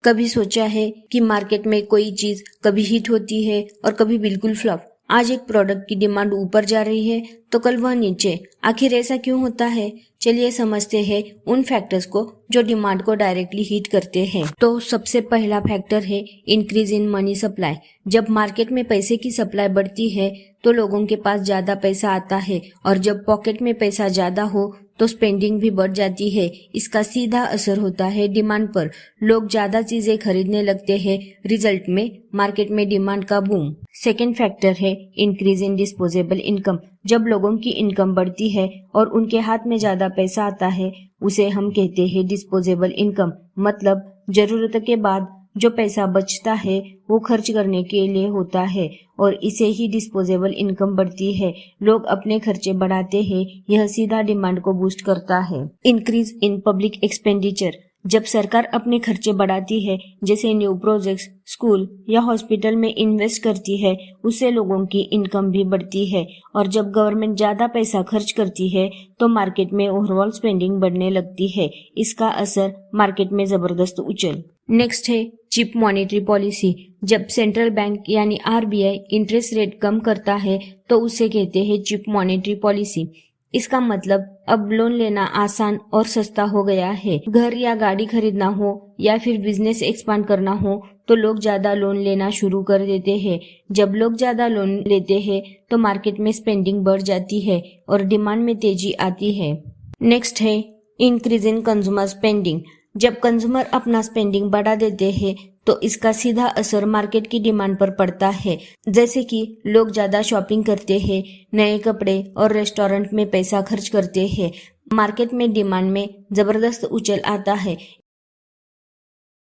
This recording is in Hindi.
कभी सोचा है कि मार्केट में कोई चीज कभी हिट होती है और कभी बिल्कुल फ्लॉप। आज एक प्रोडक्ट की डिमांड ऊपर जा रही है तो कल वह नीचे। आखिर ऐसा क्यों होता है? चलिए समझते हैं उन फैक्टर्स को जो डिमांड को डायरेक्टली हिट करते हैं। तो सबसे पहला फैक्टर है इंक्रीज इन मनी सप्लाई। जब मार्केट में पैसे की सप्लाई बढ़ती है तो लोगों के पास ज्यादा पैसा आता है और जब पॉकेट में पैसा ज्यादा हो तो स्पेंडिंग भी बढ़ जाती है। इसका सीधा असर होता है डिमांड पर। लोग ज्यादा चीजें खरीदने लगते हैं, रिजल्ट में मार्केट में डिमांड का बूम। सेकेंड फैक्टर है इंक्रीज इन डिस्पोजेबल इनकम। जब लोगों की इनकम बढ़ती है और उनके हाथ में ज्यादा पैसा आता है उसे हम कहते हैं डिस्पोजेबल इनकम। मतलब जरूरत के बाद जो पैसा बचता है वो खर्च करने के लिए होता है और इसे ही डिस्पोजेबल इनकम बढ़ती है। लोग अपने खर्चे बढ़ाते हैं, यह सीधा डिमांड को बूस्ट करता है। Increase in public expenditure. जब सरकार अपने खर्चे बढ़ाती है, जैसे न्यू प्रोजेक्ट्स, स्कूल या हॉस्पिटल में इन्वेस्ट करती है, उससे लोगों की इनकम भी बढ़ती है और जब गवर्नमेंट ज्यादा पैसा खर्च करती है तो मार्केट में ओवरऑल स्पेंडिंग बढ़ने लगती है। इसका असर मार्केट में जबरदस्त उछल। नेक्स्ट है चीप मॉनेटरी पॉलिसी। जब सेंट्रल बैंक यानी आरबीआई इंटरेस्ट रेट कम करता है तो उसे कहते हैं चीप मॉनेटरी पॉलिसी। इसका मतलब अब लोन लेना आसान और सस्ता हो गया है। घर या गाड़ी खरीदना हो या फिर बिजनेस एक्सपांड करना हो तो लोग ज्यादा लोन लेना शुरू कर देते हैं। जब लोग ज्यादा लोन लेते हैं तो मार्केट में स्पेंडिंग बढ़ जाती है और डिमांड में तेजी आती है। नेक्स्ट है इंक्रीज इन कंज्यूमर स्पेंडिंग। जब कंज्यूमर अपना स्पेंडिंग बढ़ा देते हैं तो इसका सीधा असर मार्केट की डिमांड पर पड़ता है। जैसे कि लोग ज्यादा शॉपिंग करते हैं, नए कपड़े और रेस्टोरेंट में पैसा खर्च करते हैं। मार्केट में डिमांड में जबरदस्त उछल आता है।